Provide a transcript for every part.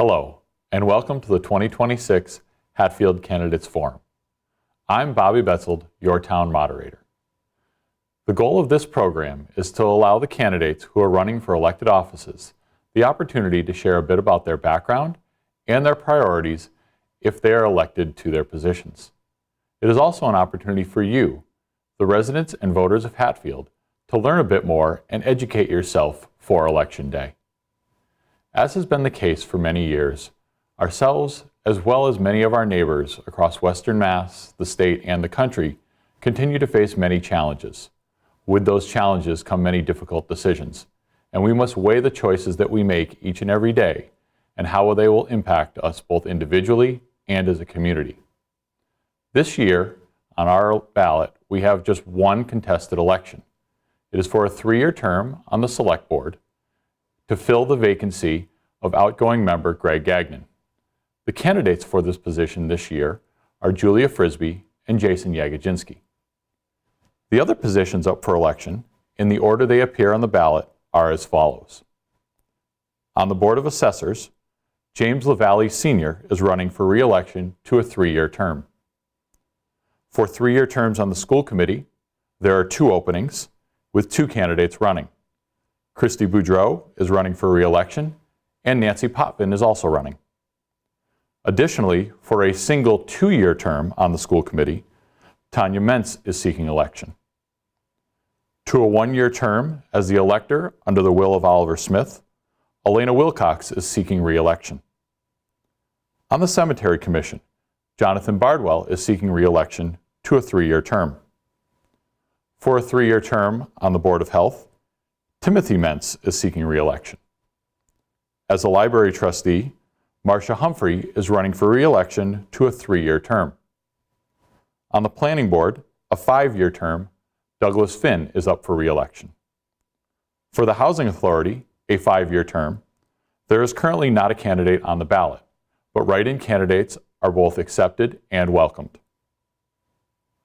Hello, and welcome to the 2026 Hatfield Candidates Forum. I'm Bobby Betzold, your town moderator. The goal of this program is to allow the candidates who are running for elected offices the opportunity to share a bit about their background and their priorities if they are elected to their positions. It is also an opportunity for you, the residents and voters of Hatfield, to learn a bit more and educate yourself for Election Day. As has been the case for many years, ourselves, as well as many of our neighbors across Western Mass, the state, and the country, continue to face many challenges. With those challenges come many difficult decisions, and we must weigh the choices that we make each and every day and how they will impact us both individually and as a community. This year, on our ballot, we have just one contested election. It is for a 3-year term on the Select Board to fill the vacancy of outgoing member Greg Gagnon. The candidates for this position this year are Julia Frisbee and Jason Yagajinski. The other positions up for election, in the order they appear on the ballot, are as follows. On the Board of Assessors, James LaValle Sr. is running for re-election to a 3-year term. For 3-year terms on the school committee, there are 2 openings, with 2 candidates running. Christy Boudreau is running for re-election, and Nancy Potvin is also running. Additionally, for a single 2-year term on the school committee, Tanya Mentz is seeking election. To a 1-year term as the elector under the will of Oliver Smith, Elena Wilcox is seeking re-election. On the Cemetery Commission, Jonathan Bardwell is seeking re-election to a 3-year term. For a 3-year term on the Board of Health, Timothy Mentz is seeking re-election. As a library trustee, Marcia Humphrey is running for re-election to a 3-year term. On the Planning Board, a 5-year term, Douglas Finn is up for re-election. For the Housing Authority, a 5-year term, there is currently not a candidate on the ballot, but write-in candidates are both accepted and welcomed.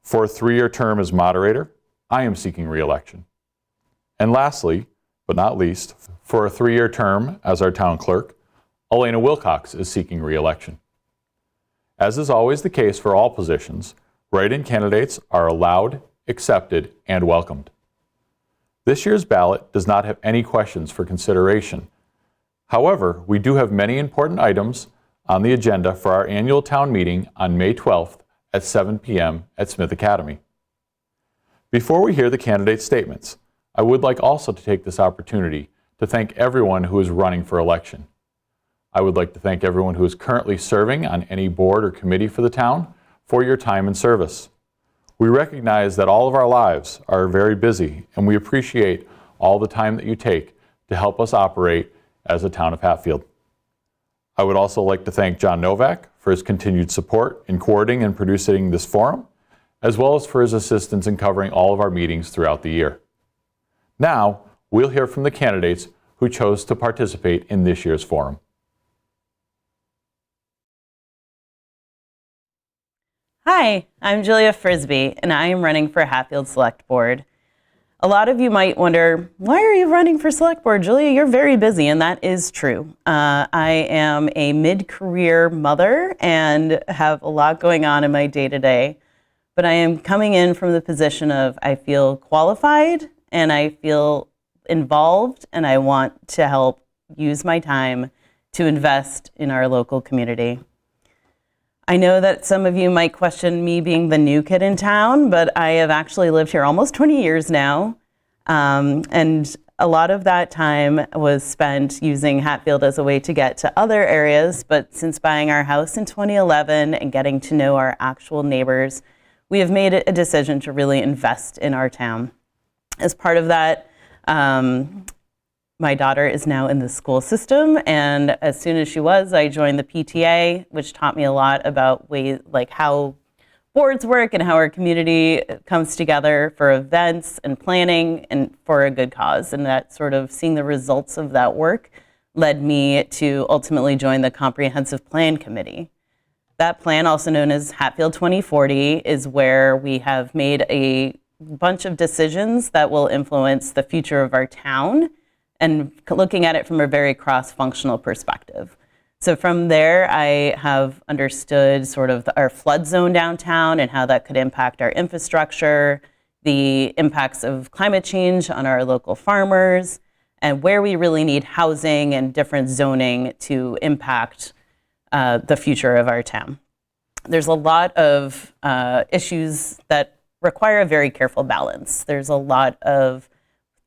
For a 3-year term as moderator, I am seeking re-election. And lastly, but not least, for a 3-year term as our town clerk, Elena Wilcox is seeking re-election. As is always the case for all positions, write-in candidates are allowed, accepted, and welcomed. This year's ballot does not have any questions for consideration. However, we do have many important items on the agenda for our annual town meeting on May 12th at 7 p.m. at Smith Academy. Before we hear the candidate statements, I would like also to take this opportunity to thank everyone who is running for election. I would like to thank everyone who is currently serving on any board or committee for the town for your time and service. We recognize that all of our lives are very busy, and we appreciate all the time that you take to help us operate as a town of Hatfield. I would also like to thank John Novak for his continued support in coordinating and producing this forum, as well as for his assistance in covering all of our meetings throughout the year. Now, we'll hear from the candidates who chose to participate in this year's forum. Hi, I'm Julia Frisbee, and I am running for Hatfield Select Board. A lot of you might wonder, why are you running for Select Board, Julia? You're very busy, and that is true. I am a mid-career mother and have a lot going on in my day-to-day, but I am coming in from the position of I feel qualified and I feel involved, and I want to help use my time to invest in our local community. I know that some of you might question me being the new kid in town, but I have actually lived here almost 20 years now. And a lot of that time was spent using Hatfield as a way to get to other areas. But since buying our house in 2011 and getting to know our actual neighbors, we have made a decision to really invest in our town. As part of that, my daughter is now in the school system, and as soon as she was, I joined the PTA, which taught me a lot about ways like how boards work and how our community comes together for events and planning and for a good cause. And that sort of seeing the results of that work led me to ultimately join the Comprehensive Plan Committee. That plan, also known as Hatfield 2040, is where we have made a bunch of decisions that will influence the future of our town and looking at it from a very cross-functional perspective. So from there, I have understood sort of our flood zone downtown and how that could impact our infrastructure, the impacts of climate change on our local farmers, and where we really need housing and different zoning to impact the future of our town. There's a lot of issues that require a very careful balance. There's a lot of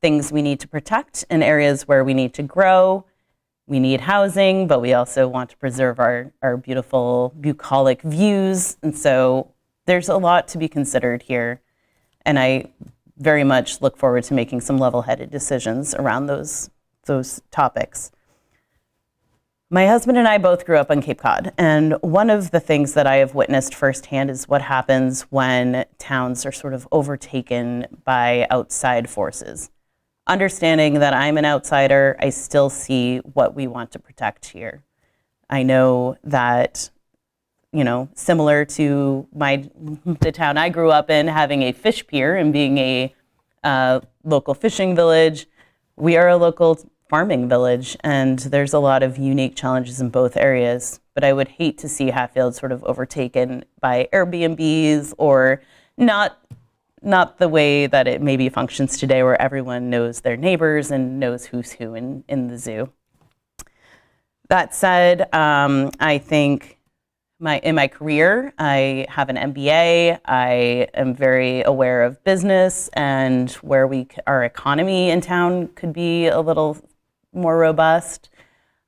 things we need to protect and areas where we need to grow. We need housing, but we also want to preserve our beautiful bucolic views. And so there's a lot to be considered here. And I very much look forward to making some level-headed decisions around those topics. My husband and I both grew up on Cape Cod, and one of the things that I have witnessed firsthand is what happens when towns are sort of overtaken by outside forces. Understanding that I'm an outsider, I still see what we want to protect here. I know that, similar to the town I grew up in, having a fish pier and being a local fishing village, we are a local farming village, and there's a lot of unique challenges in both areas. But I would hate to see Hatfield sort of overtaken by Airbnbs or not the way that it maybe functions today, where everyone knows their neighbors and knows who's who in the zoo. That said, I think in my career, I have an MBA. I am very aware of business and where our economy in town could be a little more robust.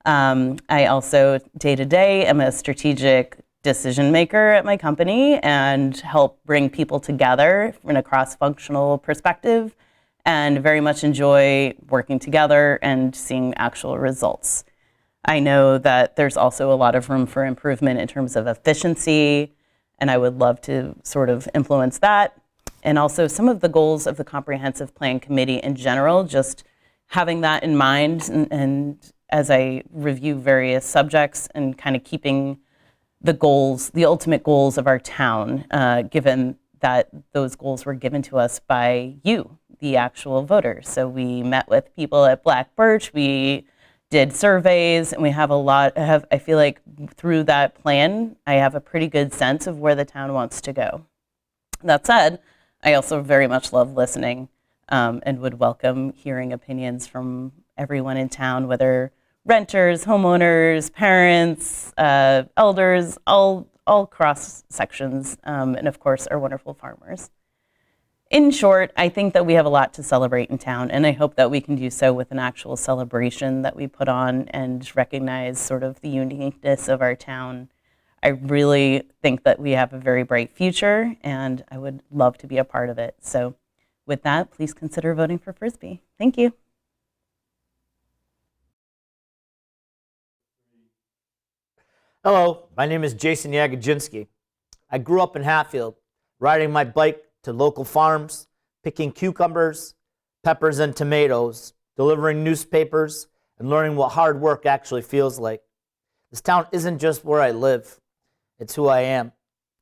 I also, day to day, am a strategic decision maker at my company and help bring people together in a cross-functional perspective, and very much enjoy working together and seeing actual results. I know that there's also a lot of room for improvement in terms of efficiency, and I would love to sort of influence that. And also some of the goals of the Comprehensive Plan Committee in general, just having that in mind and as I review various subjects and kind of keeping the goals, the ultimate goals of our town, given that those goals were given to us by you, the actual voters. So we met with people at Black Birch, we did surveys, and we have I feel like through that plan, I have a pretty good sense of where the town wants to go. That said, I also very much love listening and would welcome hearing opinions from everyone in town, whether renters, homeowners, parents, elders, all cross sections, and of course our wonderful farmers. In short, I think that we have a lot to celebrate in town, and I hope that we can do so with an actual celebration that we put on and recognize sort of the uniqueness of our town. I really think that we have a very bright future, and I would love to be a part of it. So with that, please consider voting for Frisbee. Thank you. Hello, my name is Jason Yagajinski. I grew up in Hatfield, riding my bike to local farms, picking cucumbers, peppers, and tomatoes, delivering newspapers, and learning what hard work actually feels like. This town isn't just where I live, it's who I am.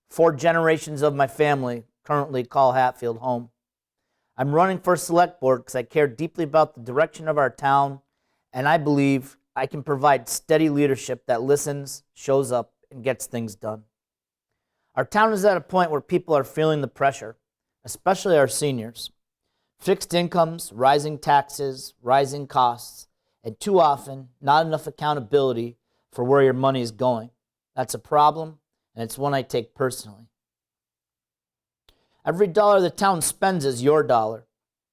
4 generations of my family currently call Hatfield home. I'm running for select board because I care deeply about the direction of our town, and I believe I can provide steady leadership that listens, shows up, and gets things done. Our town is at a point where people are feeling the pressure, especially our seniors. Fixed incomes, rising taxes, rising costs, and too often, not enough accountability for where your money is going. That's a problem, and it's one I take personally. Every dollar the town spends is your dollar.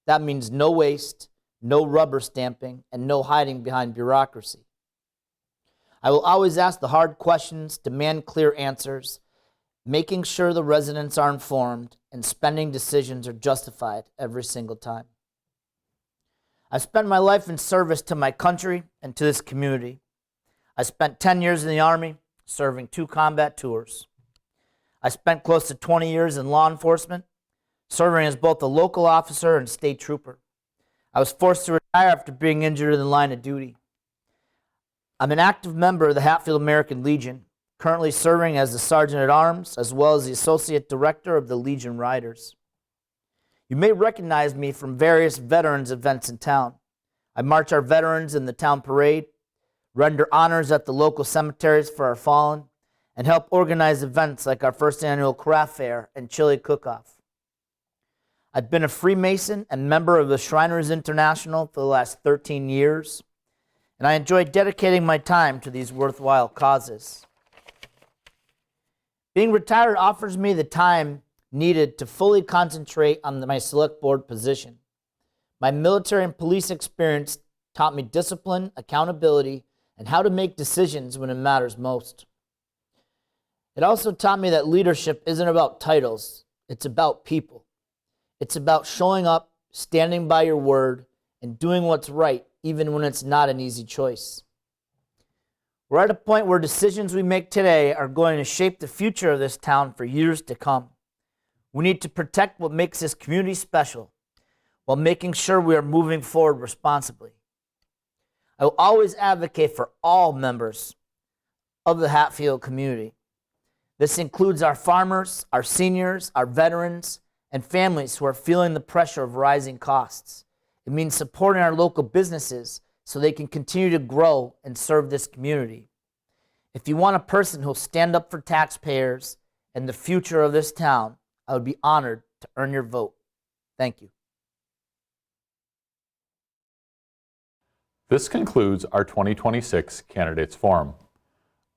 That means no waste, no rubber stamping, and no hiding behind bureaucracy. I will always ask the hard questions, demand clear answers, making sure the residents are informed, and spending decisions are justified every single time. I've spent my life in service to my country and to this community. I spent 10 years in the Army, serving 2 combat tours. I spent close to 20 years in law enforcement, serving as both a local officer and state trooper. I was forced to retire after being injured in the line of duty. I'm an active member of the Hatfield American Legion, currently serving as the Sergeant at Arms as well as the Associate Director of the Legion Riders. You may recognize me from various veterans events in town. I march our veterans in the town parade, render honors at the local cemeteries for our fallen, and help organize events like our first annual craft fair and chili cook-off. I've been a Freemason and member of the Shriners International for the last 13 years, and I enjoy dedicating my time to these worthwhile causes. Being retired offers me the time needed to fully concentrate on my select board position. My military and police experience taught me discipline, accountability, and how to make decisions when it matters most. It also taught me that leadership isn't about titles, it's about people. It's about showing up, standing by your word, and doing what's right, even when it's not an easy choice. We're at a point where decisions we make today are going to shape the future of this town for years to come. We need to protect what makes this community special while making sure we are moving forward responsibly. I will always advocate for all members of the Hatfield community. This includes our farmers, our seniors, our veterans, and families who are feeling the pressure of rising costs. It means supporting our local businesses so they can continue to grow and serve this community. If you want a person who'll stand up for taxpayers and the future of this town, I would be honored to earn your vote. Thank you. This concludes our 2026 Candidates Forum.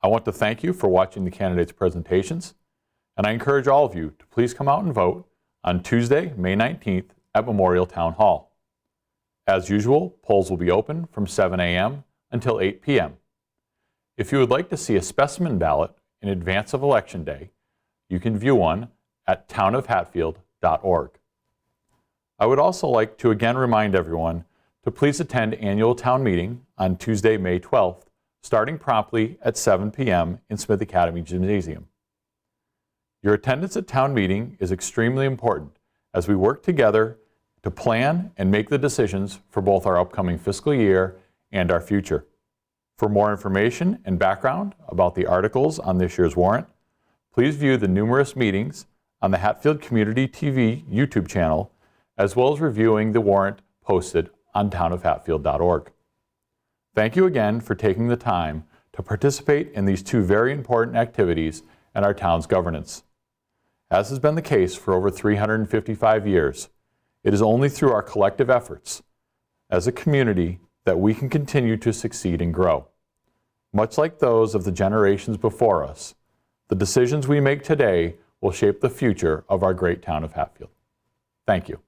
I want to thank you for watching the candidates' presentations, and I encourage all of you to please come out and vote on Tuesday, May 19th at Memorial Town Hall. As usual, polls will be open from 7 a.m. until 8 p.m. If you would like to see a specimen ballot in advance of Election Day, you can view one at townofhatfield.org. I would also like to again remind everyone to please attend annual town meeting on Tuesday, May 12th, starting promptly at 7 p.m. in Smith Academy Gymnasium. Your attendance at town meeting is extremely important as we work together to plan and make the decisions for both our upcoming fiscal year and our future. For more information and background about the articles on this year's warrant, please view the numerous meetings on the Hatfield Community TV YouTube channel, as well as reviewing the warrant posted on townofhatfield.org. Thank you again for taking the time to participate in these two very important activities in our town's governance. As has been the case for over 355 years, it is only through our collective efforts as a community that we can continue to succeed and grow. Much like those of the generations before us, the decisions we make today will shape the future of our great town of Hatfield. Thank you.